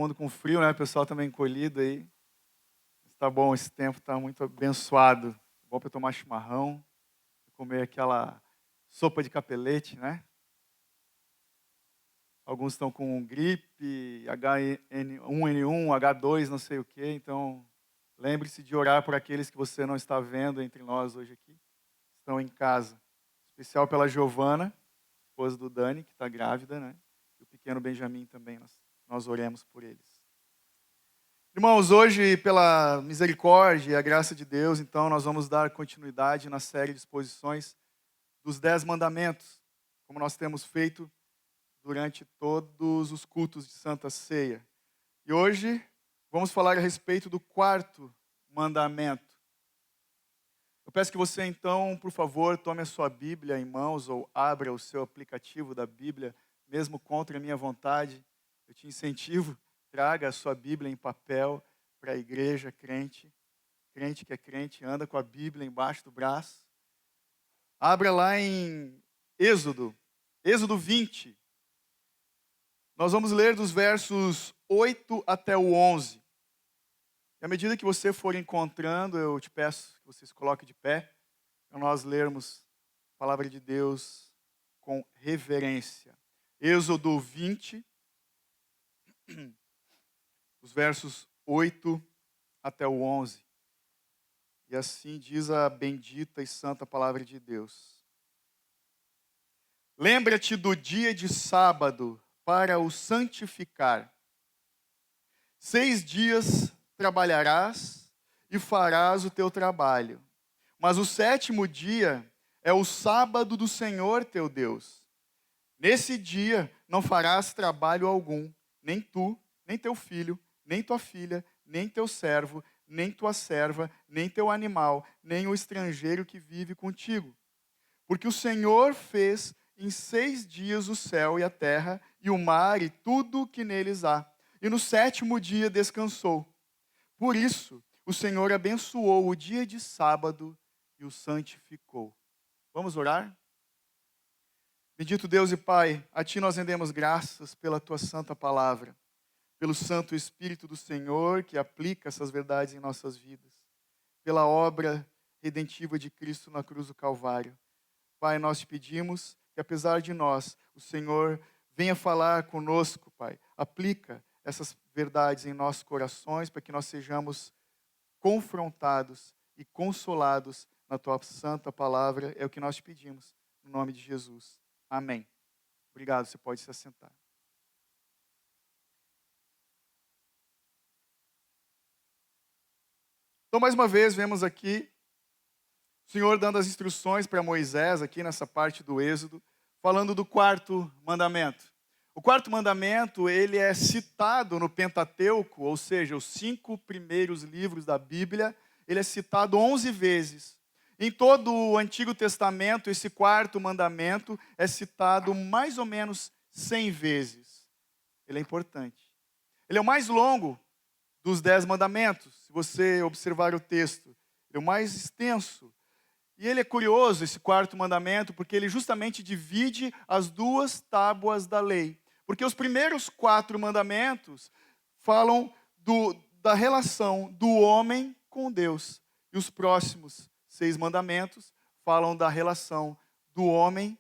mundo com frio, né? O pessoal também encolhido aí. Está bom, esse tempo está muito abençoado. Bom para tomar chimarrão, comer aquela sopa de capelete, né? Alguns estão com gripe, H1N1, H2, não sei o quê. Então, lembre-se de orar por aqueles que você não está vendo entre nós hoje aqui. Estão em casa. Em especial pela Giovana, esposa do Dani, que está grávida, né? E o pequeno Benjamin também, nós oremos por eles. Irmãos, hoje, pela misericórdia e a graça de Deus, então, nós vamos dar continuidade na série de exposições dos 10 mandamentos, como nós temos feito durante todos os cultos de Santa Ceia. E hoje, vamos falar a respeito do 4º mandamento. Eu peço que você, então, por favor, tome a sua Bíblia em mãos ou abra o seu aplicativo da Bíblia, mesmo contra a minha vontade. Eu te incentivo. Traga a sua Bíblia em papel para a igreja, crente que é crente, anda com a Bíblia embaixo do braço. Abra lá em Êxodo 20. Nós vamos ler dos versos 8 até o 11. E à medida que você for encontrando, eu te peço que você se coloque de pé, para nós lermos a palavra de Deus com reverência. Êxodo 20. Os versos 8 até o 11. E assim diz a bendita e santa palavra de Deus. Lembra-te do dia de sábado para o santificar. 6 dias trabalharás e farás o teu trabalho. Mas o 7º dia é o sábado do Senhor teu Deus. Nesse dia não farás trabalho algum, nem tu, nem teu filho, nem tua filha, nem teu servo, nem tua serva, nem teu animal, nem o estrangeiro que vive contigo. Porque o Senhor fez em 6 dias o céu e a terra, e o mar e tudo o que neles há. E no 7º dia descansou. Por isso, o Senhor abençoou o dia de sábado e o santificou. Vamos orar? Bendito Deus e Pai, a Ti nós rendemos graças pela Tua santa palavra, pelo Santo Espírito do Senhor que aplica essas verdades em nossas vidas, pela obra redentiva de Cristo na cruz do Calvário. Pai, nós te pedimos que apesar de nós, o Senhor venha falar conosco, Pai. Aplica essas verdades em nossos corações para que nós sejamos confrontados e consolados na Tua santa palavra. É o que nós te pedimos, no nome de Jesus. Amém. Obrigado, você pode se assentar. Então, mais uma vez, vemos aqui o Senhor dando as instruções para Moisés, aqui nessa parte do Êxodo, falando do 4º mandamento. O 4º mandamento, ele é citado no Pentateuco, ou seja, os 5 primeiros livros da Bíblia, ele é citado 11 vezes. Em todo o Antigo Testamento, esse 4º mandamento é citado mais ou menos 100 vezes. Ele é importante. Ele é o mais longo dos 10 mandamentos, se você observar o texto. Ele é o mais extenso. E ele é curioso, esse 4º mandamento, porque ele justamente divide as 2 tábuas da lei. Porque os primeiros 4 mandamentos falam da relação do homem com Deus. E os próximos 6 mandamentos falam da relação do homem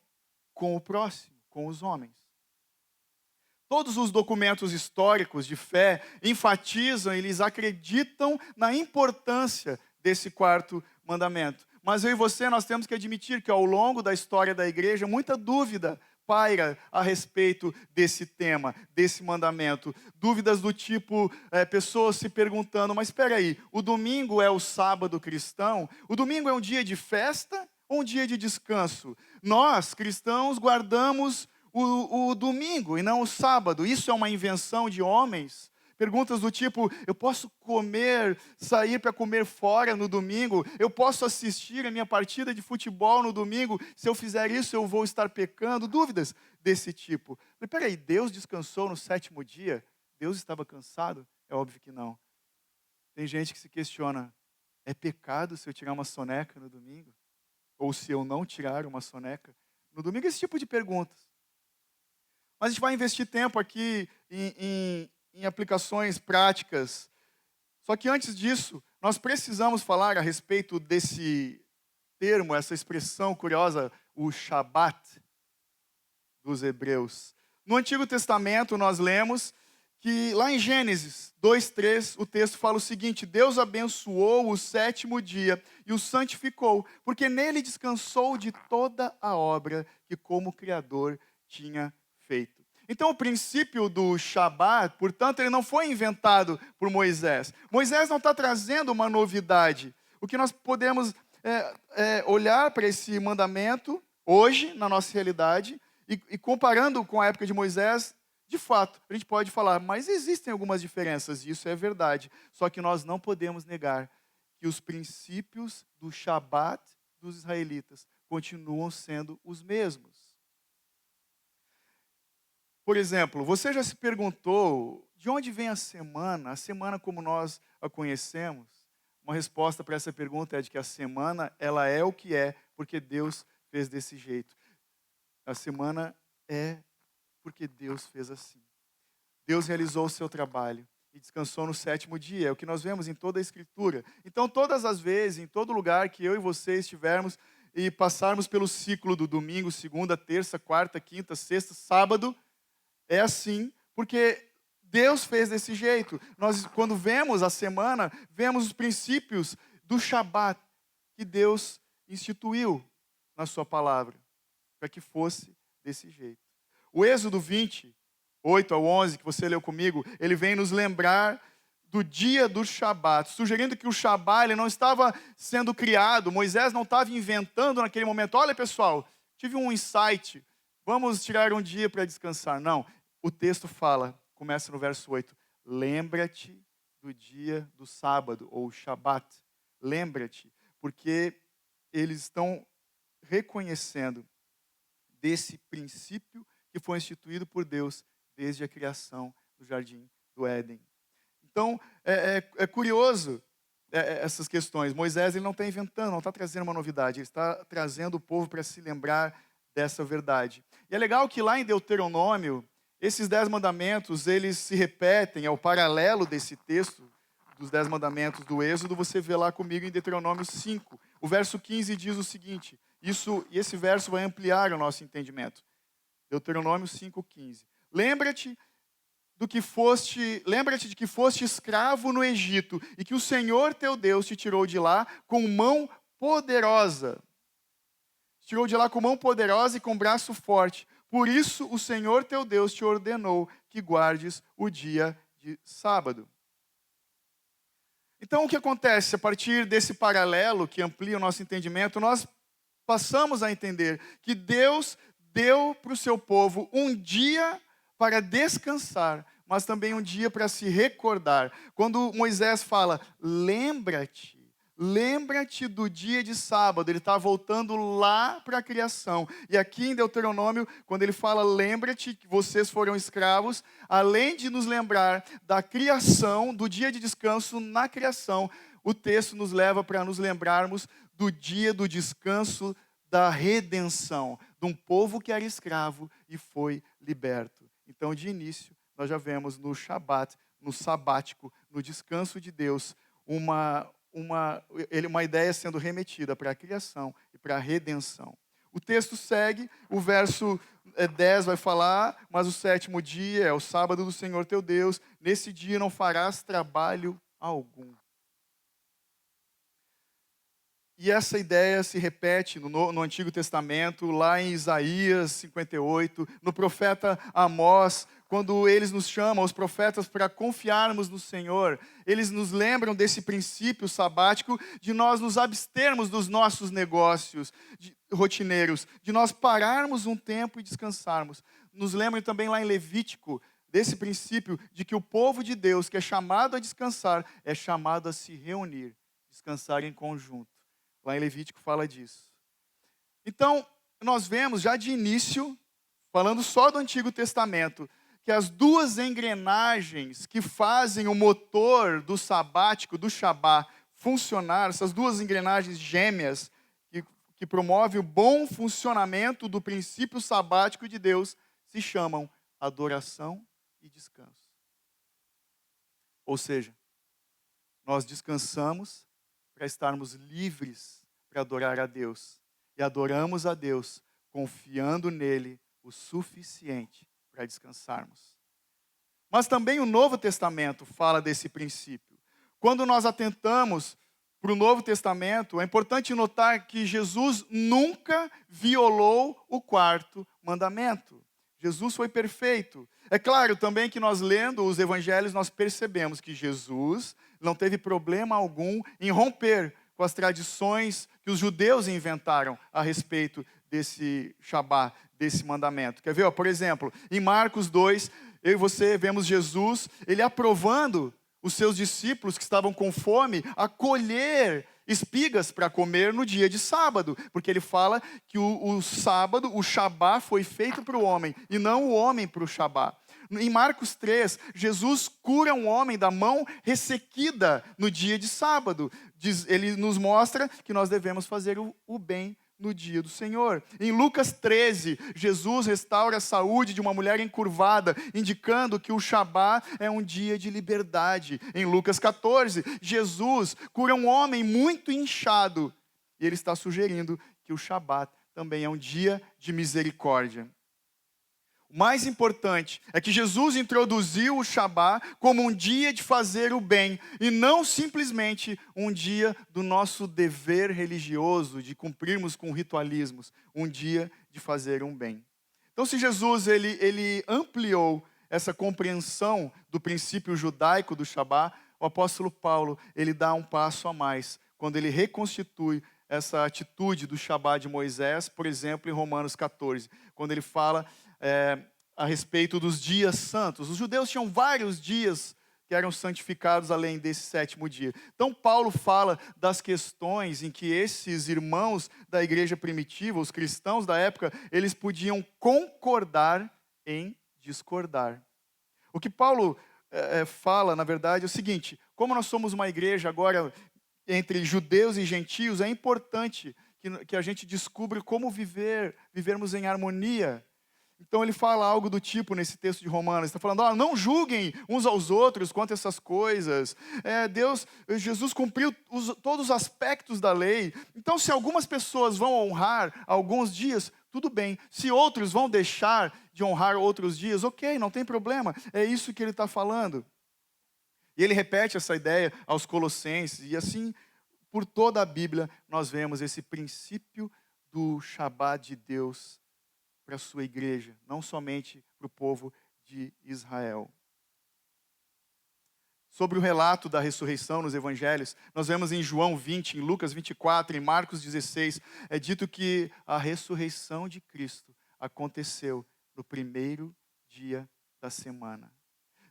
com o próximo, com os homens. Todos os documentos históricos de fé enfatizam, eles acreditam na importância desse 4º mandamento. Mas eu e você, nós temos que admitir que ao longo da história da igreja, muita dúvida paira a respeito desse tema, desse mandamento. Dúvidas do tipo, pessoas se perguntando, mas espera aí, o domingo é o sábado cristão? O domingo é um dia de festa ou um dia de descanso? Nós, cristãos, guardamos o domingo e não o sábado. Isso é uma invenção de homens? Perguntas do tipo, eu posso sair para comer fora no domingo? Eu posso assistir a minha partida de futebol no domingo? Se eu fizer isso, eu vou estar pecando? Dúvidas desse tipo. Mas peraí, Deus descansou no 7º dia? Deus estava cansado? É óbvio que não. Tem gente que se questiona, é pecado se eu tirar uma soneca no domingo? Ou se eu não tirar uma soneca no domingo? Esse tipo de perguntas. Mas a gente vai investir tempo aqui em em aplicações práticas. Só que antes disso, nós precisamos falar a respeito desse termo, essa expressão curiosa, o Shabat dos hebreus. No Antigo Testamento, nós lemos que lá em Gênesis 2:3, o texto fala o seguinte: Deus abençoou o sétimo dia e o santificou, porque nele descansou de toda a obra que como Criador tinha feito. Então o princípio do Shabat, portanto, ele não foi inventado por Moisés. Moisés não está trazendo uma novidade. O que nós podemos olhar para esse mandamento hoje, na nossa realidade, e comparando com a época de Moisés, de fato, a gente pode falar, mas existem algumas diferenças, e isso é verdade. Só que nós não podemos negar que os princípios do Shabat dos israelitas continuam sendo os mesmos. Por exemplo, você já se perguntou de onde vem a semana como nós a conhecemos? Uma resposta para essa pergunta é de que a semana, ela é o que é, porque Deus fez desse jeito. A semana é porque Deus fez assim. Deus realizou o seu trabalho e descansou no sétimo dia. É o que nós vemos em toda a Escritura. Então, todas as vezes, em todo lugar que eu e você estivermos e passarmos pelo ciclo do domingo, segunda, terça, quarta, quinta, sexta, sábado, é assim, porque Deus fez desse jeito. Nós, quando vemos a semana, vemos os princípios do Shabat que Deus instituiu na sua palavra, para que fosse desse jeito. O Êxodo 20, 8 ao 11, que você leu comigo, ele vem nos lembrar do dia do Shabat, sugerindo que o Shabat ele não estava sendo criado, Moisés não estava inventando naquele momento. Olha, pessoal, tive um insight, vamos tirar um dia para descansar. Não, o texto fala, começa no verso 8, lembra-te do dia do sábado, ou Shabat. Lembra-te, porque eles estão reconhecendo desse princípio que foi instituído por Deus desde a criação do Jardim do Éden. Então, é curioso essas questões. Moisés ele não está inventando, não está trazendo uma novidade, ele está trazendo o povo para se lembrar dessa verdade. E é legal que lá em Deuteronômio, esses 10 mandamentos, eles se repetem, é o paralelo desse texto, dos 10 mandamentos do Êxodo, você vê lá comigo em Deuteronômio 5. O verso 15 diz o seguinte, e esse verso vai ampliar o nosso entendimento. Deuteronômio 5:15. Lembra-te de que foste escravo no Egito e que o Senhor teu Deus te tirou de lá com mão poderosa. Tirou de lá com mão poderosa e com braço forte. Por isso o Senhor teu Deus te ordenou que guardes o dia de sábado. Então o que acontece? A partir desse paralelo que amplia o nosso entendimento, nós passamos a entender que Deus deu para o seu povo um dia para descansar, mas também um dia para se recordar. Quando Moisés fala, lembra-te do dia de sábado, ele está voltando lá para a criação. E aqui em Deuteronômio, quando ele fala, lembra-te que vocês foram escravos, além de nos lembrar da criação, do dia de descanso na criação, o texto nos leva para nos lembrarmos do dia do descanso da redenção, de um povo que era escravo e foi liberto. Então, de início, nós já vemos no Shabat, no sabático, no descanso de Deus, uma ideia sendo remetida para a criação e para a redenção. O texto segue, o verso 10 vai falar, mas o sétimo dia é o sábado do Senhor teu Deus, nesse dia não farás trabalho algum. E essa ideia se repete no Antigo Testamento, lá em Isaías 58, no profeta Amós, quando eles nos chamam, os profetas, para confiarmos no Senhor. Eles nos lembram desse princípio sabático de nós nos abstermos dos nossos negócios rotineiros, de nós pararmos um tempo e descansarmos. Nos lembram também lá em Levítico, desse princípio de que o povo de Deus, que é chamado a descansar, é chamado a se reunir, descansar em conjunto. Lá em Levítico fala disso. Então, nós vemos já de início, falando só do Antigo Testamento, que as duas engrenagens que fazem o motor do sabático, do Shabá, funcionar, essas duas engrenagens gêmeas, que promovem o bom funcionamento do princípio sabático de Deus, se chamam adoração e descanso. Ou seja, nós descansamos para estarmos livres para adorar a Deus. E adoramos a Deus confiando nele o suficiente para descansarmos. Mas também o Novo Testamento fala desse princípio. Quando nós atentamos para o Novo Testamento, é importante notar que Jesus nunca violou o quarto mandamento. Jesus foi perfeito. É claro também que nós lendo os evangelhos, nós percebemos que Jesus não teve problema algum em romper com as tradições que os judeus inventaram a respeito desse Shabat, desse mandamento. Quer ver? Ó, por exemplo, em Marcos 2, eu e você vemos Jesus, ele aprovando os seus discípulos que estavam com fome a colher espigas para comer no dia de sábado, porque ele fala que o sábado, o Shabat foi feito para o homem e não o homem para o Shabat. Em Marcos 3, Jesus cura um homem da mão ressequida no dia de sábado. Ele nos mostra que nós devemos fazer o bem no dia do Senhor. Em Lucas 13, Jesus restaura a saúde de uma mulher encurvada, indicando que o Shabat é um dia de liberdade. Em Lucas 14, Jesus cura um homem muito inchado, e ele está sugerindo que o Shabat também é um dia de misericórdia. O mais importante é que Jesus introduziu o Shabat como um dia de fazer o bem e não simplesmente um dia do nosso dever religioso, de cumprirmos com ritualismos, um dia de fazer um bem. Então, se Jesus ele ampliou essa compreensão do princípio judaico do Shabat, o apóstolo Paulo ele dá um passo a mais quando ele reconstitui essa atitude do Shabat de Moisés, por exemplo, em Romanos 14, quando ele fala a respeito dos dias santos. Os judeus tinham vários dias que eram santificados além desse sétimo dia. Então Paulo fala das questões em que esses irmãos da igreja primitiva, os cristãos da época, eles podiam concordar em discordar. O que Paulo fala, na verdade, é o seguinte: como nós somos uma igreja agora entre judeus e gentios, é importante que a gente descubra como vivermos em harmonia. Então ele fala algo do tipo nesse texto de Romanos, está falando, não julguem uns aos outros quanto a essas coisas. Jesus cumpriu todos os aspectos da lei. Então se algumas pessoas vão honrar alguns dias, tudo bem. Se outros vão deixar de honrar outros dias, ok, não tem problema. É isso que ele está falando. E ele repete essa ideia aos Colossenses, e assim, por toda a Bíblia, nós vemos esse princípio do Shabat de Deus para a sua igreja, não somente para o povo de Israel. Sobre o relato da ressurreição nos evangelhos, nós vemos em João 20, em Lucas 24, em Marcos 16, é dito que a ressurreição de Cristo aconteceu no primeiro dia da semana.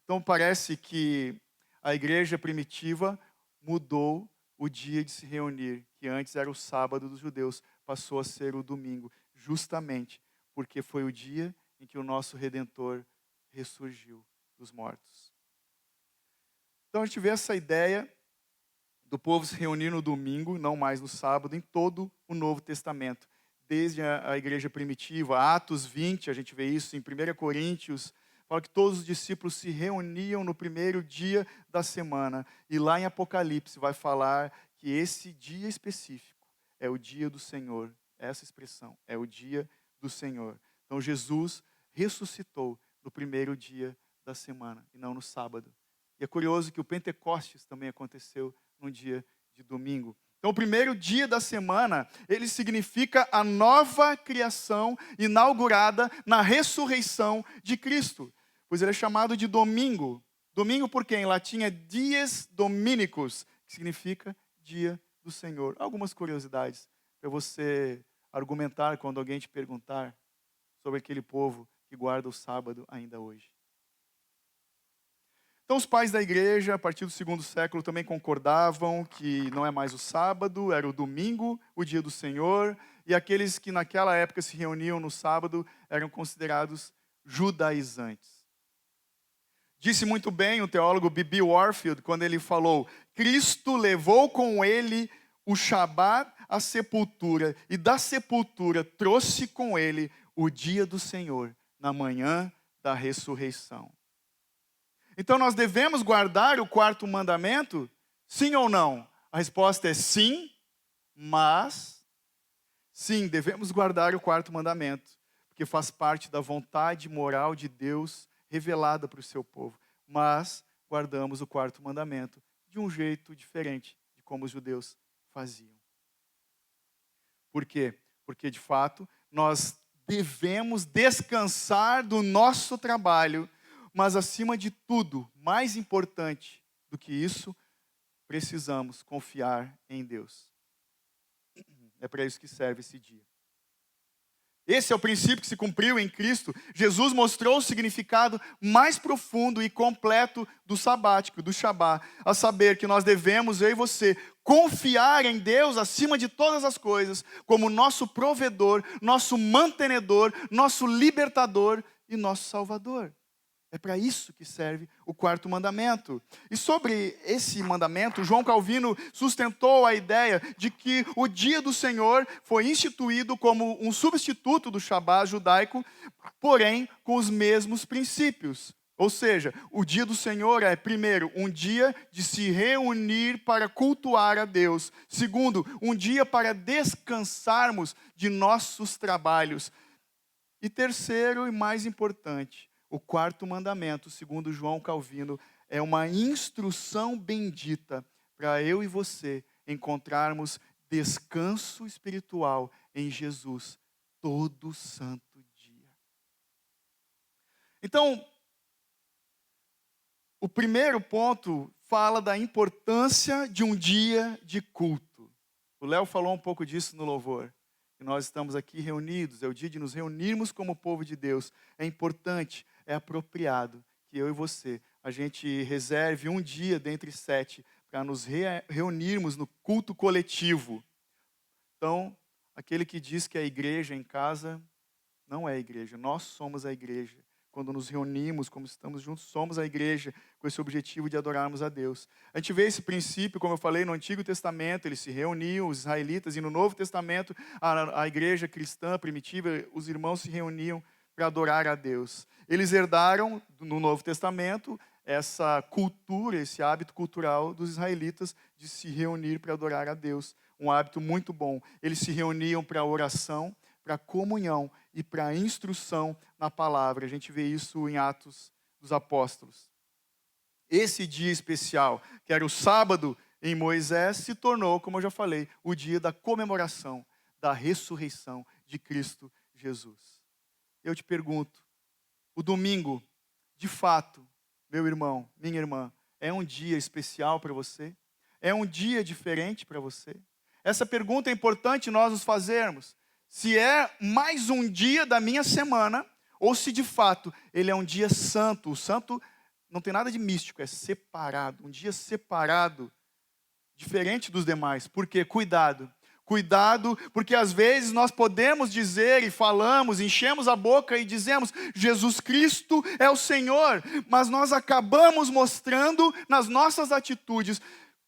Então parece que a igreja primitiva mudou o dia de se reunir, que antes era o sábado dos judeus, passou a ser o domingo, justamente porque foi o dia em que o nosso Redentor ressurgiu dos mortos. Então a gente vê essa ideia do povo se reunir no domingo, não mais no sábado, em todo o Novo Testamento. Desde a igreja primitiva, Atos 20, a gente vê isso, em 1 Coríntios, fala que todos os discípulos se reuniam no primeiro dia da semana. E lá em Apocalipse vai falar que esse dia específico é o dia do Senhor. Essa expressão, é o dia do Senhor. Então Jesus ressuscitou no primeiro dia da semana e não no sábado. E é curioso que o Pentecostes também aconteceu no dia de domingo. Então o primeiro dia da semana, ele significa a nova criação inaugurada na ressurreição de Cristo. Pois ele é chamado de domingo. Domingo porque em latim é dies dominicus, que significa dia do Senhor. Algumas curiosidades para você argumentar quando alguém te perguntar sobre aquele povo que guarda o sábado ainda hoje. Então os pais da igreja, a partir do segundo século, também concordavam que não é mais o sábado, era o domingo, o dia do Senhor, e aqueles que naquela época se reuniam no sábado eram considerados judaizantes. Disse muito bem o teólogo B.B. Warfield, quando ele falou: Cristo levou com ele o Shabat à sepultura, e da sepultura trouxe com ele o dia do Senhor, na manhã da ressurreição. Então nós devemos guardar o quarto mandamento? Sim ou não? A resposta é sim, mas sim, devemos guardar o quarto mandamento, porque faz parte da vontade moral de Deus revelada para o seu povo. Mas guardamos o quarto mandamento de um jeito diferente de como os judeus faziam. Por quê? Porque, de fato, nós devemos descansar do nosso trabalho, mas, acima de tudo, mais importante do que isso, precisamos confiar em Deus. É para isso que serve esse dia. Esse é o princípio que se cumpriu em Cristo. Jesus mostrou o significado mais profundo e completo do sabático, do Shabá, a saber que nós devemos, eu e você, confiar em Deus acima de todas as coisas, como nosso provedor, nosso mantenedor, nosso libertador e nosso salvador. É para isso que serve o quarto mandamento. E sobre esse mandamento, João Calvino sustentou a ideia de que o dia do Senhor foi instituído como um substituto do Shabá judaico, porém com os mesmos princípios. Ou seja, o dia do Senhor é, primeiro, um dia de se reunir para cultuar a Deus. Segundo, um dia para descansarmos de nossos trabalhos. E terceiro e mais importante, o quarto mandamento, segundo João Calvino, é uma instrução bendita para eu e você encontrarmos descanso espiritual em Jesus todo santo dia. Então, o primeiro ponto fala da importância de um dia de culto. O Léo falou um pouco disso no louvor. E nós estamos aqui reunidos, é o dia de nos reunirmos como povo de Deus. É importante, é apropriado que eu e você, a gente reserve um dia dentre 7 para nos reunirmos no culto coletivo. Então, aquele que diz que é igreja em casa, não é igreja, nós somos a igreja. Quando nos reunimos, como estamos juntos, somos a igreja com esse objetivo de adorarmos a Deus. A gente vê esse princípio, como eu falei, no Antigo Testamento, eles se reuniam, os israelitas, e no Novo Testamento, a igreja cristã primitiva, os irmãos se reuniam para adorar a Deus. Eles herdaram, no Novo Testamento, essa cultura, esse hábito cultural dos israelitas de se reunir para adorar a Deus. Um hábito muito bom. Eles se reuniam para oração, para comunhão e para instrução na palavra. A gente vê isso em Atos dos Apóstolos. Esse dia especial, que era o sábado em Moisés, se tornou, como eu já falei, o dia da comemoração da ressurreição de Cristo Jesus. Eu te pergunto, o domingo, de fato, meu irmão, minha irmã, é um dia especial para você? É um dia diferente para você? Essa pergunta é importante nós nos fazermos. Se é mais um dia da minha semana, ou se de fato ele é um dia santo. O santo não tem nada de místico, é separado. Um dia separado, diferente dos demais. Por quê? Cuidado. Cuidado, porque às vezes nós podemos dizer e falamos, enchemos a boca e dizemos, Jesus Cristo é o Senhor. Mas nós acabamos mostrando nas nossas atitudes,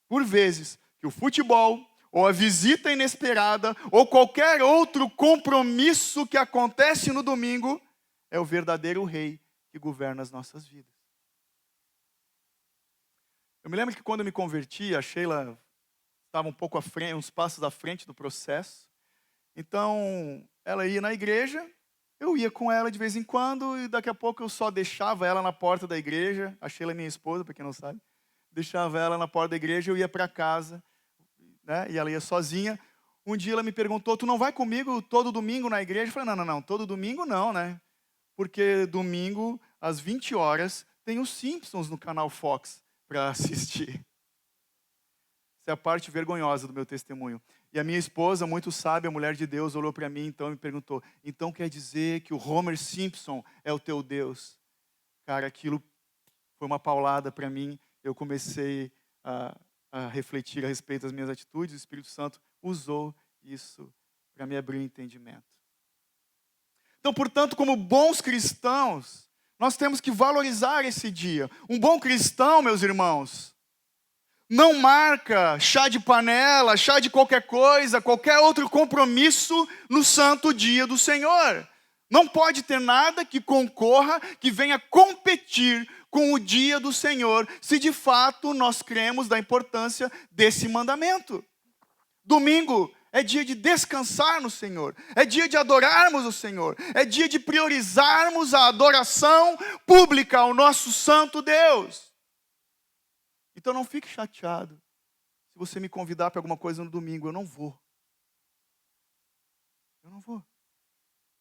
por vezes, que o futebol, ou a visita inesperada, ou qualquer outro compromisso que acontece no domingo, é o verdadeiro rei que governa as nossas vidas. Eu me lembro que quando eu me converti, a Sheila estava um pouco à frente, uns passos à frente do processo. Então, ela ia na igreja, eu ia com ela de vez em quando, e daqui a pouco eu só deixava ela na porta da igreja. A Sheila é minha esposa, para quem não sabe. Deixava ela na porta da igreja, eu ia para casa, né? E ela ia sozinha. Um dia ela me perguntou, tu não vai comigo todo domingo na igreja? Eu falei, não, todo domingo não, né? Porque domingo, às 20 horas, tem os Simpsons no canal Fox para assistir. Essa é a parte vergonhosa do meu testemunho. E a minha esposa, muito sábia, a mulher de Deus, olhou para mim então e me perguntou, então quer dizer que o Homer Simpson é o teu Deus? Cara, aquilo foi uma paulada para mim. Eu comecei a refletir a respeito das minhas atitudes. O Espírito Santo usou isso para me abrir o entendimento. Então, portanto, como bons cristãos, nós temos que valorizar esse dia. Um bom cristão, meus irmãos, não marca chá de panela, chá de qualquer coisa, qualquer outro compromisso no santo dia do Senhor. Não pode ter nada que concorra, que venha competir com o dia do Senhor, se de fato nós cremos da importância desse mandamento. Domingo é dia de descansar no Senhor, é dia de adorarmos o Senhor, é dia de priorizarmos a adoração pública ao nosso santo Deus. Então não fique chateado se você me convidar para alguma coisa no domingo, eu não vou. Eu não vou.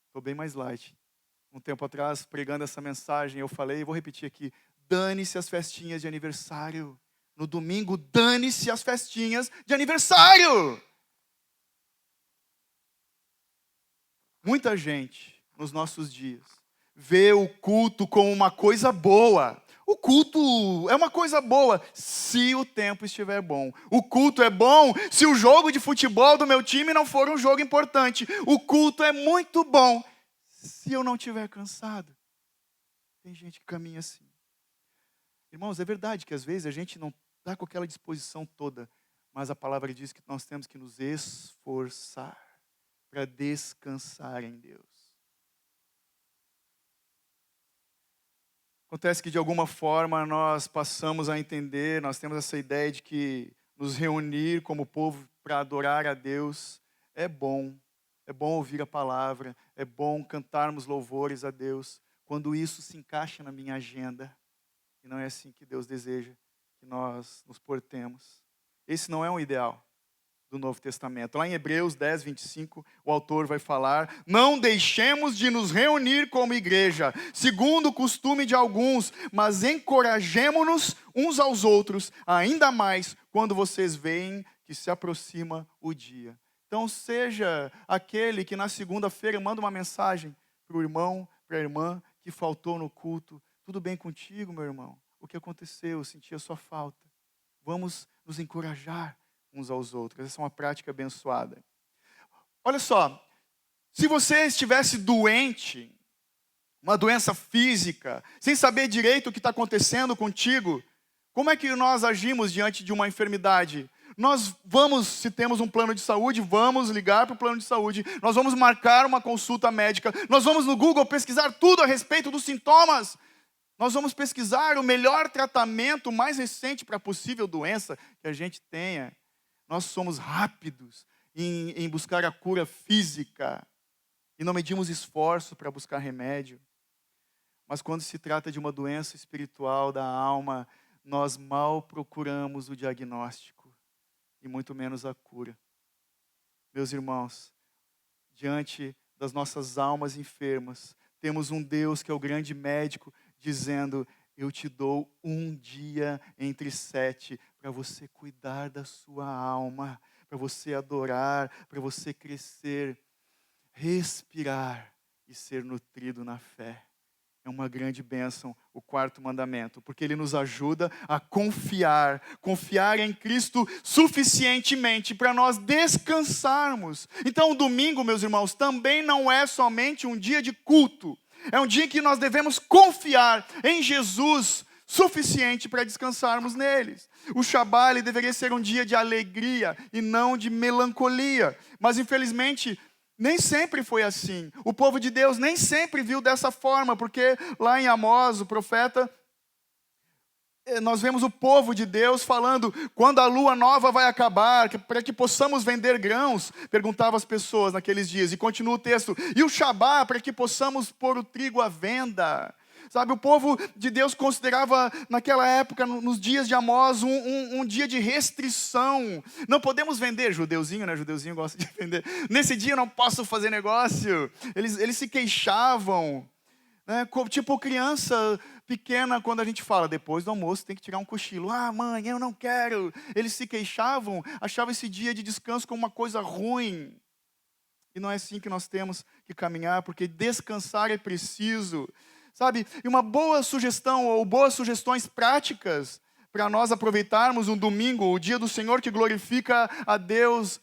Estou bem mais light. Um tempo atrás, pregando essa mensagem, eu falei, e vou repetir aqui, dane-se as festinhas de aniversário. No domingo, dane-se as festinhas de aniversário. Muita gente, nos nossos dias, vê o culto como uma coisa boa. O culto é uma coisa boa se o tempo estiver bom. O culto é bom se o jogo de futebol do meu time não for um jogo importante. O culto é muito bom se eu não estiver cansado. Tem gente que caminha assim. Irmãos, é verdade que às vezes a gente não está com aquela disposição toda, mas a palavra diz que nós temos que nos esforçar para descansar em Deus. Acontece que de alguma forma nós passamos a entender, nós temos essa ideia de que nos reunir como povo para adorar a Deus é bom ouvir a palavra, é bom cantarmos louvores a Deus, quando isso se encaixa na minha agenda. E não é assim que Deus deseja que nós nos portemos. Esse não é um ideal do Novo Testamento. Lá em Hebreus 10, 25, o autor vai falar: não deixemos de nos reunir como igreja, segundo o costume de alguns, mas encorajemo-nos uns aos outros, ainda mais quando vocês veem que se aproxima o dia. Então seja aquele que na segunda-feira manda uma mensagem para o irmão, para a irmã que faltou no culto. Tudo bem contigo, meu irmão? O que aconteceu? Eu senti a sua falta. Vamos nos encorajar uns aos outros. Essa é uma prática abençoada. Olha só, se você estivesse doente, uma doença física, sem saber direito o que está acontecendo contigo, como é que nós agimos diante de uma enfermidade? Nós vamos, se temos um plano de saúde, vamos ligar para o plano de saúde, nós vamos marcar uma consulta médica, nós vamos no Google pesquisar tudo a respeito dos sintomas, nós vamos pesquisar o melhor tratamento mais recente para a possível doença que a gente tenha. Nós somos rápidos em buscar a cura física e não medimos esforço para buscar remédio. Mas quando se trata de uma doença espiritual da alma, nós mal procuramos o diagnóstico e muito menos a cura. Meus irmãos, diante das nossas almas enfermas, temos um Deus que é o grande médico, dizendo: eu te dou um dia entre 7 para você cuidar da sua alma, para você adorar, para você crescer, respirar e ser nutrido na fé. É uma grande bênção o 4º mandamento, porque ele nos ajuda a confiar em Cristo suficientemente para nós descansarmos. Então o domingo, meus irmãos, também não é somente um dia de culto, é um dia em que nós devemos confiar em Jesus suficiente para descansarmos neles. O Shabá, ele deveria ser um dia de alegria e não de melancolia, mas infelizmente nem sempre foi assim. O povo de Deus nem sempre viu dessa forma, porque lá em Amós, o profeta, nós vemos o povo de Deus falando: quando a lua nova vai acabar, para que possamos vender grãos, perguntava as pessoas naqueles dias, e continua o texto, e o Shabá, para que possamos pôr o trigo à venda. Sabe, o povo de Deus considerava naquela época, nos dias de Amós, um dia de restrição. Não podemos vender, judeuzinho, né? Judeuzinho gosta de vender. Nesse dia eu não posso fazer negócio. Eles se queixavam, né? Tipo criança pequena, quando a gente fala, depois do almoço tem que tirar um cochilo. Ah, mãe, eu não quero. Eles se queixavam, achavam esse dia de descanso como uma coisa ruim. E não é assim que nós temos que caminhar, porque descansar é preciso. Sabe, e uma boa sugestão, ou boas sugestões práticas para nós aproveitarmos um domingo, o dia do Senhor que glorifica a Deus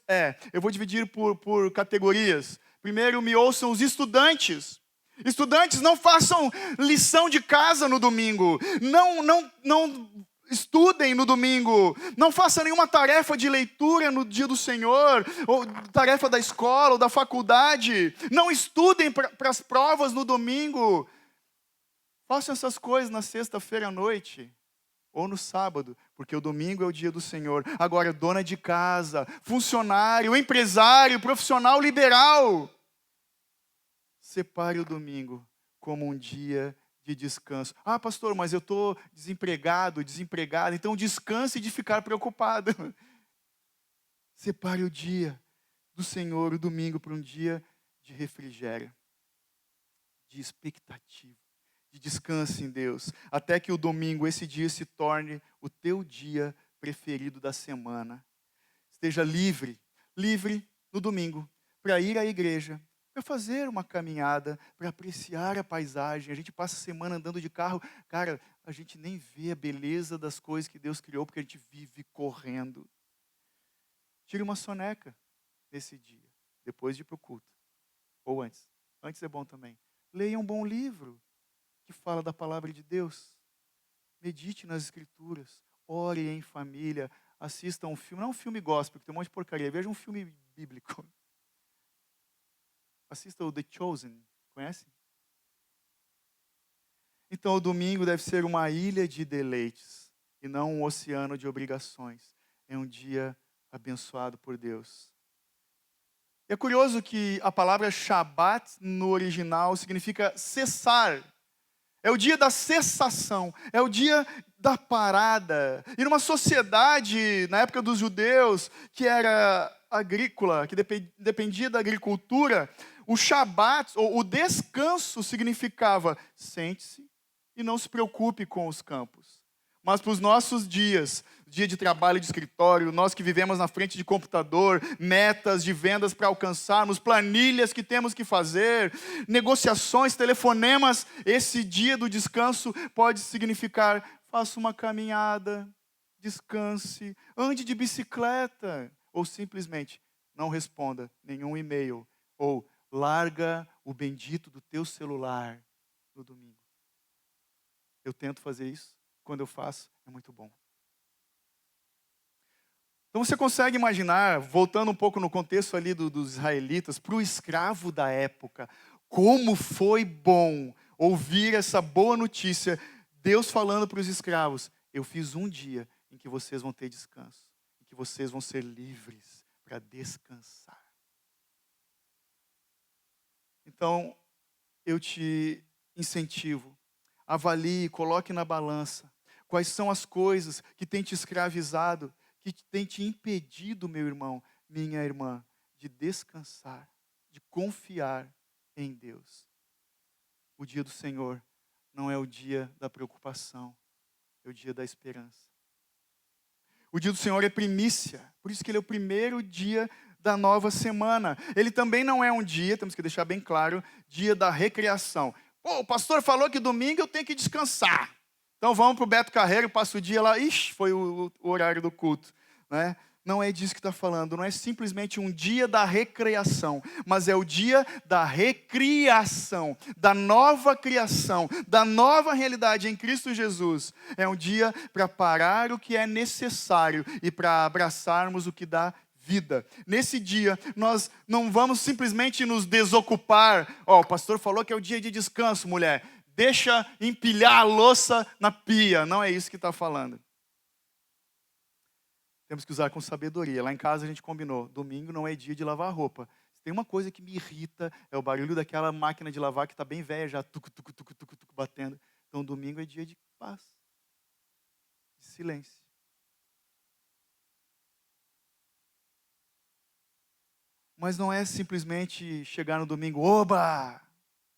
eu vou dividir por categorias. Primeiro, me ouçam os estudantes. Estudantes, não façam lição de casa no domingo, não estudem no domingo, não façam nenhuma tarefa de leitura no dia do Senhor, ou tarefa da escola ou da faculdade, não estudem para as provas no domingo. Façam essas coisas na sexta-feira à noite ou no sábado, porque o domingo é o dia do Senhor. Agora, dona de casa, funcionário, empresário, profissional liberal, separe o domingo como um dia de descanso. Ah, pastor, mas eu estou desempregado, desempregada, então descanse de ficar preocupado. Separe o dia do Senhor, o domingo, para um dia de refrigério, de expectativa, de descanso em Deus, até que o domingo, esse dia, se torne o teu dia preferido da semana. Esteja livre no domingo, para ir à igreja, para fazer uma caminhada, para apreciar a paisagem. A gente passa a semana andando de carro, cara, a gente nem vê a beleza das coisas que Deus criou, porque a gente vive correndo. Tire uma soneca nesse dia, depois de ir para o culto, ou antes. Antes é bom também. Leia um bom livro que fala da palavra de Deus. Medite nas escrituras, ore em família, assista um filme, não um filme gospel, que tem um monte de porcaria, veja um filme bíblico. Assista o The Chosen, conhece? Então o domingo deve ser uma ilha de deleites, e não um oceano de obrigações. É um dia abençoado por Deus. E é curioso que a palavra Shabat no original significa cessar. É o dia da cessação, é o dia da parada. E numa sociedade, na época dos judeus, que era agrícola, que dependia da agricultura, o Shabat, ou o descanso, significava sente-se e não se preocupe com os campos. Mas para os nossos dias, dia de trabalho de escritório, nós que vivemos na frente de computador, metas de vendas para alcançarmos, planilhas que temos que fazer, negociações, telefonemas, esse dia do descanso pode significar: faça uma caminhada, descanse, ande de bicicleta, ou simplesmente não responda nenhum e-mail, ou larga o bendito do teu celular no domingo. Eu tento fazer isso. Quando eu faço, é muito bom. Então você consegue imaginar, voltando um pouco no contexto ali dos israelitas, para o escravo da época, como foi bom ouvir essa boa notícia, Deus falando para os escravos: eu fiz um dia em que vocês vão ter descanso, em que vocês vão ser livres para descansar. Então, eu te incentivo, avalie, coloque na balança quais são as coisas que têm te escravizado, que têm te impedido, meu irmão, minha irmã, de descansar, de confiar em Deus. O dia do Senhor não é o dia da preocupação, é o dia da esperança. O dia do Senhor é primícia, por isso que ele é o primeiro dia da nova semana. Ele também não é um dia, temos que deixar bem claro, dia da recreação. Pô, o pastor falou que domingo eu tenho que descansar. Então vamos para o Beto Carreiro, passa o dia lá, foi o horário do culto, né? Não é disso que está falando, não é simplesmente um dia da recreação, mas é o dia da recriação, da nova criação, da nova realidade em Cristo Jesus. É um dia para parar o que é necessário e para abraçarmos o que dá vida. Nesse dia, nós não vamos simplesmente nos desocupar. O pastor falou que é o dia de descanso, mulher. Deixa empilhar a louça na pia. Não é isso que está falando. Temos que usar com sabedoria. Lá em casa a gente combinou, domingo não é dia de lavar roupa. Se tem uma coisa que me irrita, é o barulho daquela máquina de lavar que está bem velha já, tucu, tucu, tucu, tucu, tucu, batendo. Então domingo é dia de paz, de silêncio. Mas não é simplesmente chegar no domingo, oba!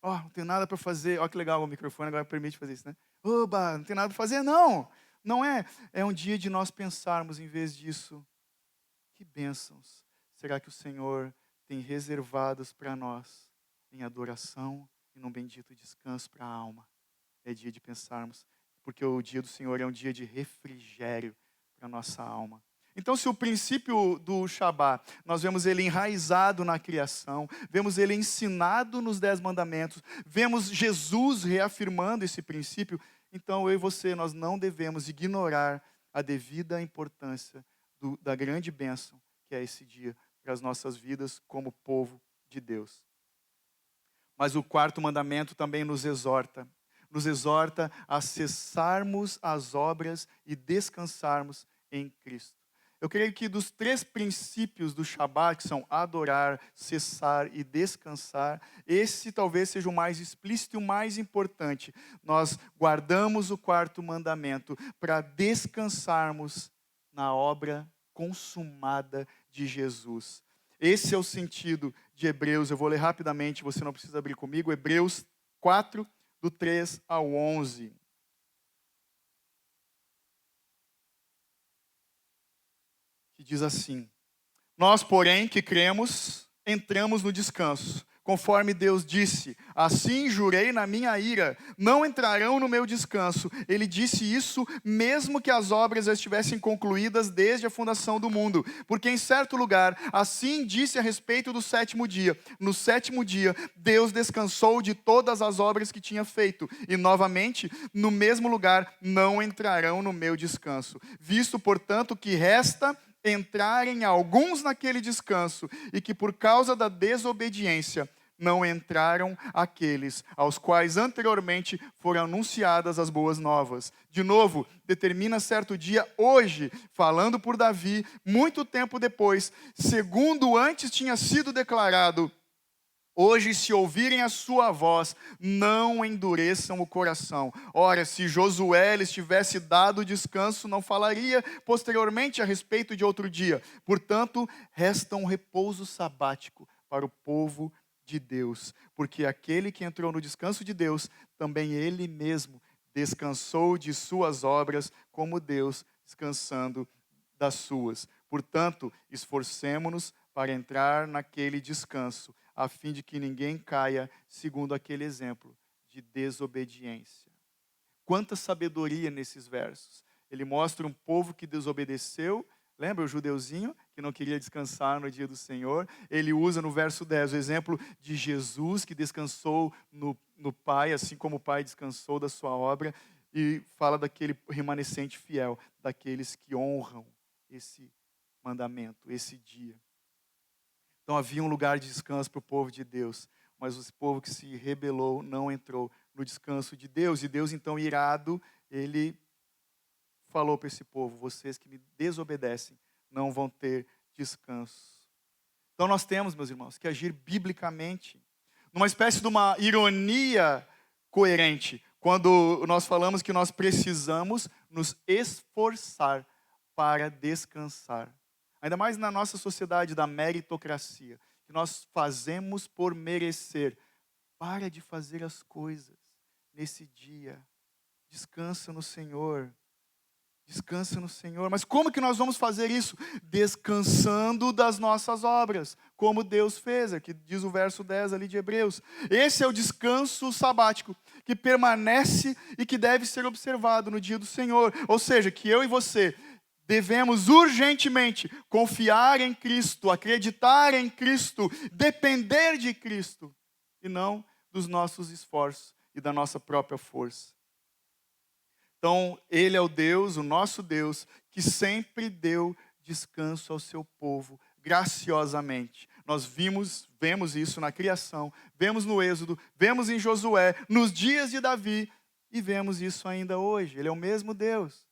Não tenho nada para fazer. Que legal, o microfone agora permite fazer isso, né? Oba, não tem nada para fazer, não. Não é. É um dia de nós pensarmos, em vez disso, que bênçãos será que o Senhor tem reservados para nós em adoração e num bendito descanso para a alma. É dia de pensarmos, porque o dia do Senhor é um dia de refrigério para a nossa alma. Então, se o princípio do Shabat, nós vemos ele enraizado na criação, vemos ele ensinado nos 10 mandamentos, vemos Jesus reafirmando esse princípio, então eu e você, nós não devemos ignorar a devida importância da grande bênção que é esse dia para as nossas vidas como povo de Deus. Mas o quarto mandamento também nos exorta. nos exorta a cessarmos as obras e descansarmos em Cristo. Eu creio que dos 3 princípios do Shabat, que são adorar, cessar e descansar, esse talvez seja o mais explícito e o mais importante. Nós guardamos o 4º mandamento para descansarmos na obra consumada de Jesus. Esse é o sentido de Hebreus. Eu vou ler rapidamente, você não precisa abrir comigo. Hebreus 4, do 3 ao 11. Que diz assim: Nós, porém, que cremos, entramos no descanso. Conforme Deus disse, assim jurei na minha ira, não entrarão no meu descanso. Ele disse isso mesmo que as obras já estivessem concluídas desde a fundação do mundo. Porque em certo lugar, assim disse a respeito do 7º dia. No 7º dia, Deus descansou de todas as obras que tinha feito. E novamente, no mesmo lugar, não entrarão no meu descanso. Visto, portanto, que resta entrarem alguns naquele descanso, e que por causa da desobediência não entraram aqueles aos quais anteriormente foram anunciadas as boas novas. De novo, determina certo dia, hoje, falando por Davi, muito tempo depois, segundo antes tinha sido declarado: hoje, se ouvirem a sua voz, não endureçam o coração. Ora, se Josué lhes tivesse dado descanso, não falaria posteriormente a respeito de outro dia. Portanto, resta um repouso sabático para o povo de Deus. Porque aquele que entrou no descanso de Deus, também ele mesmo descansou de suas obras, como Deus descansando das suas. Portanto, esforcemo-nos para entrar naquele descanso, a fim de que ninguém caia segundo aquele exemplo de desobediência. Quanta sabedoria nesses versos. Ele mostra um povo que desobedeceu. Lembra o judeuzinho que não queria descansar no dia do Senhor? Ele usa no verso 10 o exemplo de Jesus que descansou no Pai, assim como o Pai descansou da sua obra, e fala daquele remanescente fiel, daqueles que honram esse mandamento, esse dia. Então havia um lugar de descanso para o povo de Deus, mas o povo que se rebelou não entrou no descanso de Deus. E Deus, então, irado, ele falou para esse povo: vocês que me desobedecem não vão ter descanso. Então nós temos, meus irmãos, que agir biblicamente, numa espécie de uma ironia coerente, quando nós falamos que nós precisamos nos esforçar para descansar. Ainda mais na nossa sociedade da meritocracia, que nós fazemos por merecer. Para de fazer as coisas nesse dia. Descansa no Senhor. Descansa no Senhor. Mas como que nós vamos fazer isso? Descansando das nossas obras, como Deus fez, que diz o verso 10 ali de Hebreus. Esse é o descanso sabático, que permanece e que deve ser observado no dia do Senhor. Ou seja, que eu e você devemos urgentemente confiar em Cristo, acreditar em Cristo, depender de Cristo, e não dos nossos esforços e da nossa própria força. Então, Ele é o Deus, o nosso Deus, que sempre deu descanso ao seu povo, graciosamente. Nós vemos isso na criação, vemos no Êxodo, vemos em Josué, nos dias de Davi, e vemos isso ainda hoje. Ele é o mesmo Deus.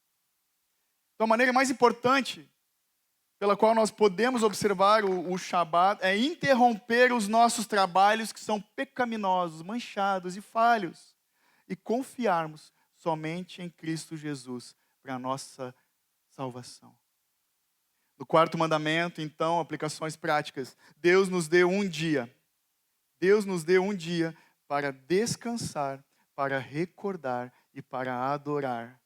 Então, a maneira mais importante pela qual nós podemos observar o Shabat é interromper os nossos trabalhos que são pecaminosos, manchados e falhos, e confiarmos somente em Cristo Jesus para a nossa salvação. No 4º mandamento, então, aplicações práticas. Deus nos deu um dia. Deus nos deu um dia para descansar, para recordar e para adorar.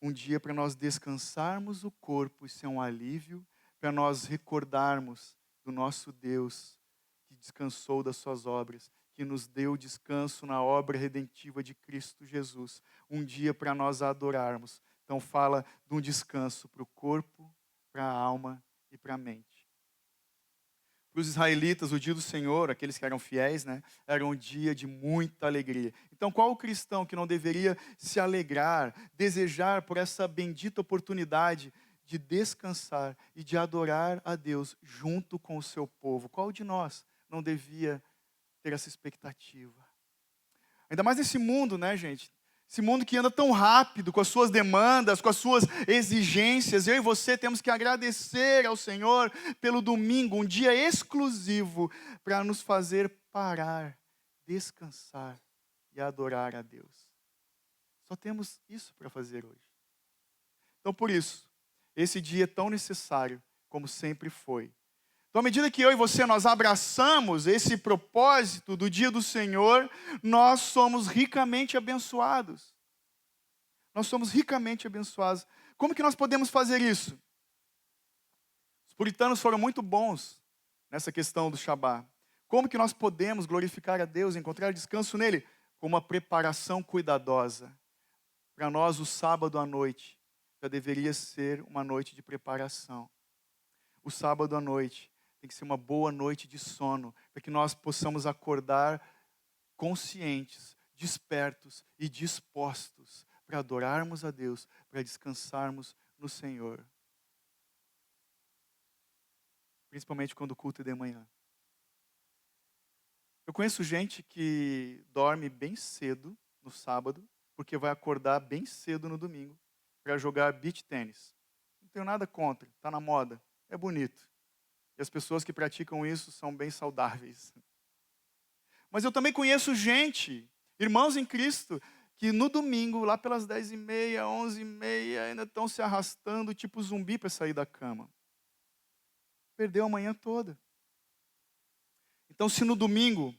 Um dia para nós descansarmos o corpo, isso é um alívio, para nós recordarmos do nosso Deus que descansou das suas obras, que nos deu descanso na obra redentiva de Cristo Jesus. Um dia para nós adorarmos. Então fala de um descanso para o corpo, para a alma e para a mente. Para os israelitas, o dia do Senhor, aqueles que eram fiéis, era um dia de muita alegria. Então, qual o cristão que não deveria se alegrar, desejar por essa bendita oportunidade de descansar e de adorar a Deus junto com o seu povo? Qual de nós não devia ter essa expectativa? Ainda mais nesse mundo, gente, Esse mundo que anda tão rápido, com as suas demandas, com as suas exigências. Eu e você temos que agradecer ao Senhor pelo domingo, um dia exclusivo para nos fazer parar, descansar e adorar a Deus. Só temos isso para fazer hoje. Então, por isso, esse dia é tão necessário como sempre foi. Então, à medida que eu e você, nós abraçamos esse propósito do dia do Senhor, nós somos ricamente abençoados. Nós somos ricamente abençoados. Como que nós podemos fazer isso? Os puritanos foram muito bons nessa questão do Shabá. Como que nós podemos glorificar a Deus, encontrar descanso nele? Com uma preparação cuidadosa. Para nós, o sábado à noite já deveria ser uma noite de preparação. O sábado à noite tem que ser uma boa noite de sono, para que nós possamos acordar conscientes, despertos e dispostos para adorarmos a Deus, para descansarmos no Senhor. Principalmente quando o culto é de manhã. Eu conheço gente que dorme bem cedo no sábado, porque vai acordar bem cedo no domingo para jogar beach tênis. Não tenho nada contra, está na moda, é bonito. E as pessoas que praticam isso são bem saudáveis. Mas eu também conheço gente, irmãos em Cristo, que no domingo, lá pelas 10h30, 11h30, ainda estão se arrastando tipo zumbi para sair da cama. Perdeu a manhã toda. Então, se no domingo,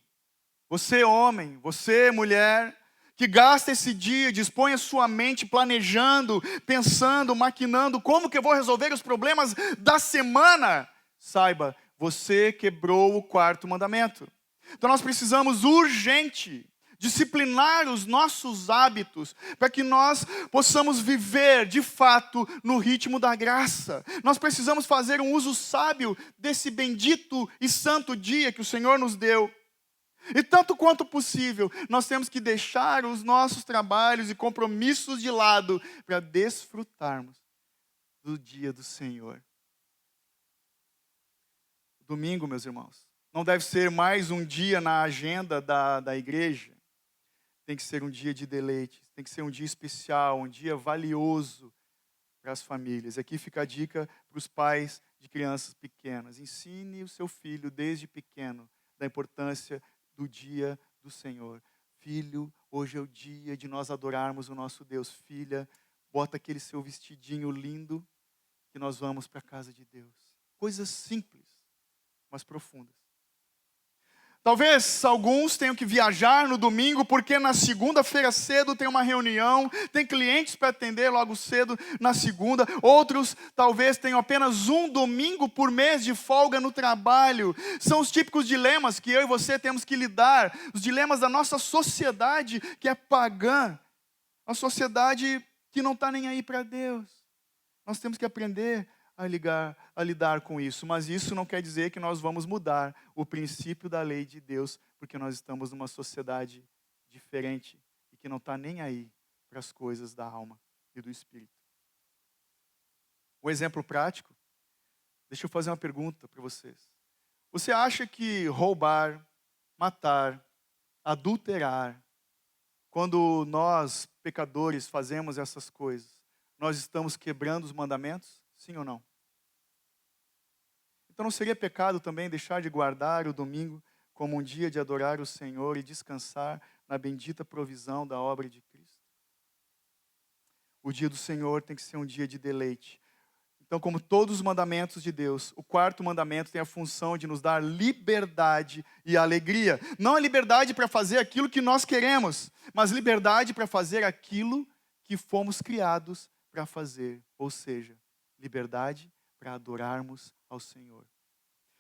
você homem, você mulher, que gasta esse dia, dispõe a sua mente planejando, pensando, maquinando, como que eu vou resolver os problemas da semana? Saiba, você quebrou o 4º mandamento. Então nós precisamos urgente disciplinar os nossos hábitos para que nós possamos viver de fato no ritmo da graça. Nós precisamos fazer um uso sábio desse bendito e santo dia que o Senhor nos deu. E tanto quanto possível, nós temos que deixar os nossos trabalhos e compromissos de lado para desfrutarmos do dia do Senhor. Domingo, meus irmãos, não deve ser mais um dia na agenda da igreja. Tem que ser um dia de deleite, tem que ser um dia especial, um dia valioso para as famílias. Aqui fica a dica para os pais de crianças pequenas. Ensine o seu filho desde pequeno da importância do dia do Senhor. Filho, hoje é o dia de nós adorarmos o nosso Deus. Filha, bota aquele seu vestidinho lindo que nós vamos para a casa de Deus. Coisas simples, mas profundas. Talvez alguns tenham que viajar no domingo, porque na segunda-feira cedo tem uma reunião, tem clientes para atender logo cedo na segunda. Outros talvez tenham apenas um domingo por mês de folga no trabalho. São os típicos dilemas que eu e você temos que lidar, os dilemas da nossa sociedade que é pagã, a sociedade que não está nem aí para Deus. Nós temos que aprender a lidar com isso, mas isso não quer dizer que nós vamos mudar o princípio da lei de Deus, porque nós estamos numa sociedade diferente e que não está nem aí para as coisas da alma e do espírito. Um exemplo prático, deixa eu fazer uma pergunta para vocês. Você acha que roubar, matar, adulterar, quando nós, pecadores, fazemos essas coisas, nós estamos quebrando os mandamentos? Sim ou não? Então não seria pecado também deixar de guardar o domingo como um dia de adorar o Senhor e descansar na bendita provisão da obra de Cristo? O dia do Senhor tem que ser um dia de deleite. Então, como todos os mandamentos de Deus, o 4º mandamento tem a função de nos dar liberdade e alegria. Não a liberdade para fazer aquilo que nós queremos, mas liberdade para fazer aquilo que fomos criados para fazer. Ou seja, liberdade para adorarmos ao Senhor.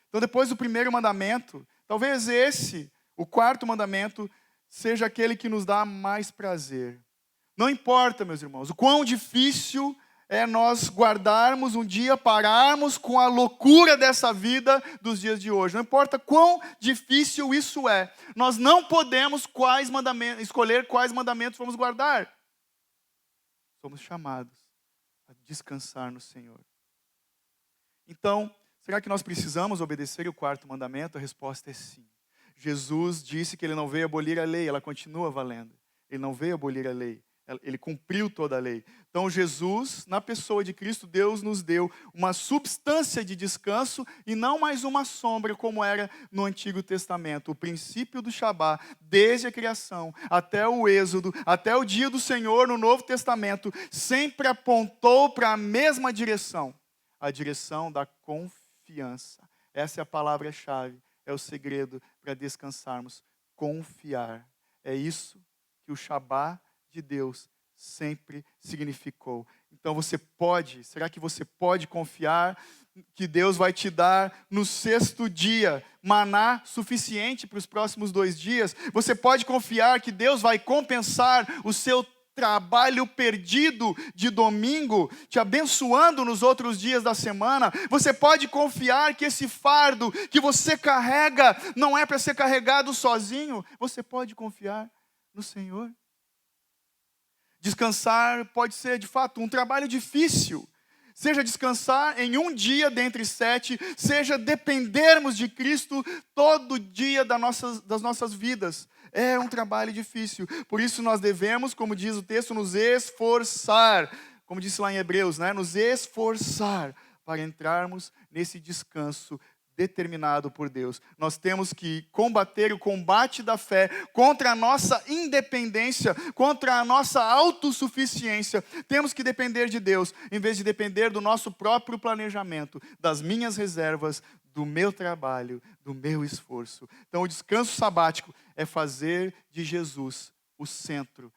Então, depois do 1º mandamento, talvez esse, o 4º mandamento, seja aquele que nos dá mais prazer. Não importa, meus irmãos, o quão difícil é nós guardarmos um dia, pararmos com a loucura dessa vida dos dias de hoje. Não importa quão difícil isso é. Nós não podemos escolher quais mandamentos vamos guardar. Somos chamados a descansar no Senhor. Então, será que nós precisamos obedecer o 4º mandamento? A resposta é sim. Jesus disse que ele não veio abolir a lei, ela continua valendo. Ele não veio abolir a lei, Ele cumpriu toda a lei. Então Jesus, na pessoa de Cristo, Deus nos deu uma substância de descanso e não mais uma sombra como era no Antigo Testamento. O princípio do Shabá, desde a criação até o Êxodo, até o dia do Senhor no Novo Testamento, sempre apontou para a mesma direção, a direção da confiança. Essa é a palavra-chave, é o segredo para descansarmos. Confiar. É isso que o Shabá de Deus sempre significou. Então será que você pode confiar que Deus vai te dar no 6º dia maná suficiente para os próximos 2 dias? Você pode confiar que Deus vai compensar o seu trabalho perdido de domingo, te abençoando nos outros dias da semana? Você pode confiar que esse fardo que você carrega não é para ser carregado sozinho? Você pode confiar no Senhor? Descansar pode ser, de fato, um trabalho difícil. Seja descansar em um dia dentre 7, seja dependermos de Cristo todo dia das nossas vidas. É um trabalho difícil. Por isso nós devemos, como diz o texto, nos esforçar. Como disse lá em Hebreus, né? Nos esforçar para entrarmos nesse descanso determinado por Deus. Nós temos que combater o combate da fé contra a nossa independência, contra a nossa autossuficiência. Temos que depender de Deus, em vez de depender do nosso próprio planejamento, das minhas reservas, do meu trabalho, do meu esforço. Então, o descanso sabático é fazer de Jesus o centro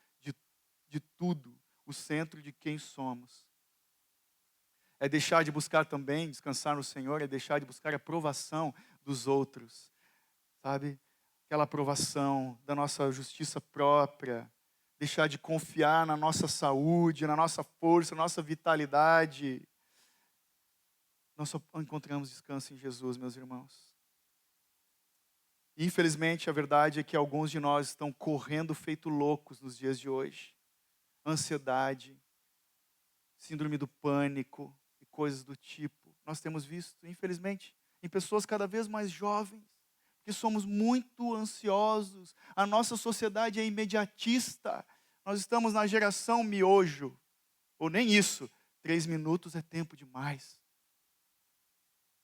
de tudo, o centro de quem somos. É deixar de buscar também, descansar no Senhor, é deixar de buscar a aprovação dos outros, sabe? Aquela aprovação da nossa justiça própria, deixar de confiar na nossa saúde, na nossa força, na nossa vitalidade. Nós só encontramos descanso em Jesus, meus irmãos. Infelizmente, a verdade é que alguns de nós estão correndo feito loucos nos dias de hoje. Ansiedade, síndrome do pânico, coisas do tipo. Nós temos visto, infelizmente, em pessoas cada vez mais jovens, que somos muito ansiosos. A nossa sociedade é imediatista. Nós estamos na geração miojo. Ou nem isso. 3 minutos é tempo demais.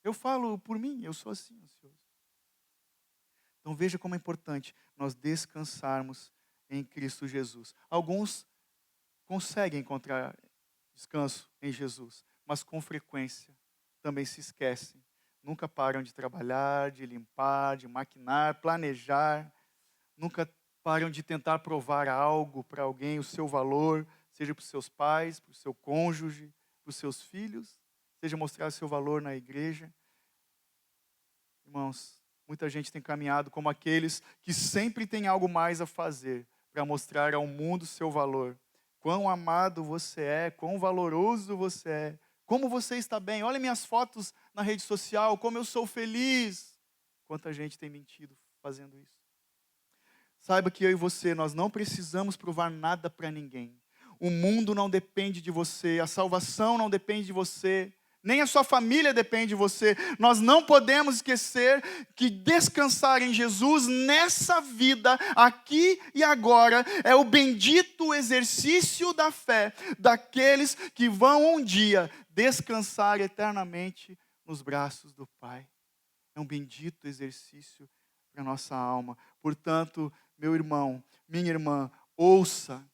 Eu falo por mim, eu sou assim, ansioso. Então veja como é importante nós descansarmos em Cristo Jesus. Alguns conseguem encontrar descanso em Jesus, mas com frequência também se esquecem. Nunca param de trabalhar, de limpar, de maquinar, planejar. Nunca param de tentar provar algo para alguém, o seu valor, seja para os seus pais, para o seu cônjuge, para os seus filhos, seja mostrar o seu valor na igreja. Irmãos, muita gente tem caminhado como aqueles que sempre têm algo mais a fazer para mostrar ao mundo o seu valor. Quão amado você é, quão valoroso você é, como você está bem. Olha minhas fotos na rede social, como eu sou feliz. Quanta gente tem mentido fazendo isso. Saiba que eu e você, nós não precisamos provar nada para ninguém. O mundo não depende de você, a salvação não depende de você, nem a sua família depende de você. Nós não podemos esquecer que descansar em Jesus nessa vida, aqui e agora, é o bendito exercício da fé daqueles que vão um dia descansar eternamente nos braços do Pai. É um bendito exercício para a nossa alma. Portanto, meu irmão, minha irmã, ouça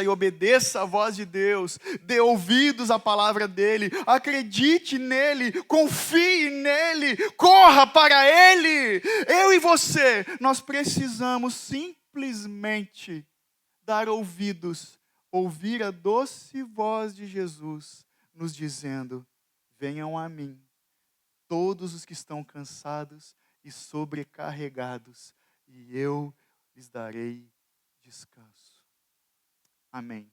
e obedeça a voz de Deus, dê ouvidos à palavra dEle, acredite nele, confie nele, corra para Ele. Eu e você, nós precisamos simplesmente dar ouvidos, ouvir a doce voz de Jesus, nos dizendo: venham a mim, todos os que estão cansados e sobrecarregados, e eu lhes darei descanso. Amém.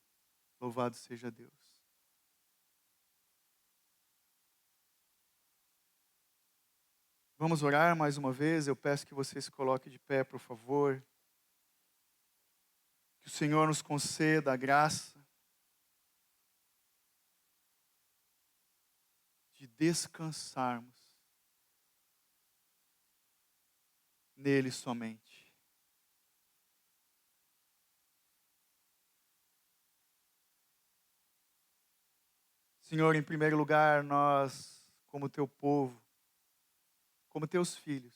Louvado seja Deus. Vamos orar mais uma vez. Eu peço que você se coloque de pé, por favor. Que o Senhor nos conceda a graça de descansarmos nele somente. Senhor, em primeiro lugar, nós, como teu povo, como teus filhos,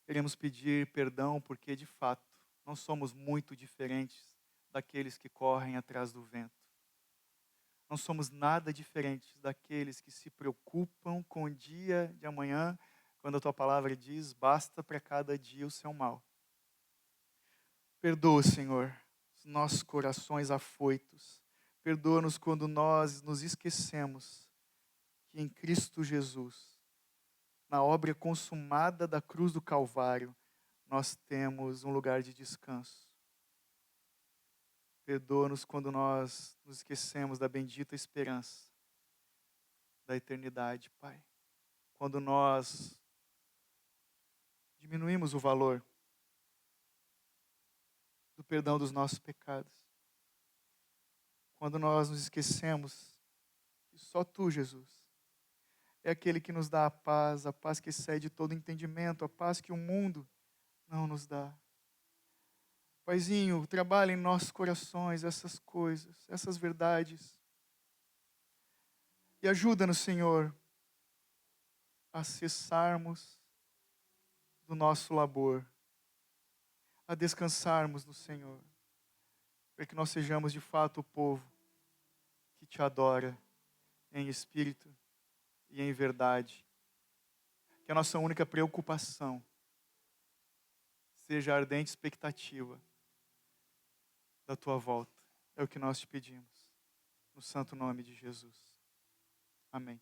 queremos pedir perdão porque, de fato, não somos muito diferentes daqueles que correm atrás do vento. Não somos nada diferentes daqueles que se preocupam com o dia de amanhã, quando a tua palavra diz, basta para cada dia o seu mal. Perdoa, Senhor, os nossos corações afoitos. Perdoa-nos quando nós nos esquecemos que em Cristo Jesus, na obra consumada da cruz do Calvário, nós temos um lugar de descanso. Perdoa-nos quando nós nos esquecemos da bendita esperança da eternidade, Pai. Quando nós diminuímos o valor do perdão dos nossos pecados. Quando nós nos esquecemos que só Tu, Jesus, é aquele que nos dá a paz que excede todo entendimento, a paz que o mundo não nos dá. Paizinho, trabalha em nossos corações essas coisas, essas verdades. E ajuda-nos, Senhor, a cessarmos do nosso labor, a descansarmos no Senhor, para que nós sejamos de fato o povo que Te adora em espírito e em verdade. Que a nossa única preocupação seja a ardente expectativa da Tua volta. É o que nós Te pedimos, no santo nome de Jesus. Amém.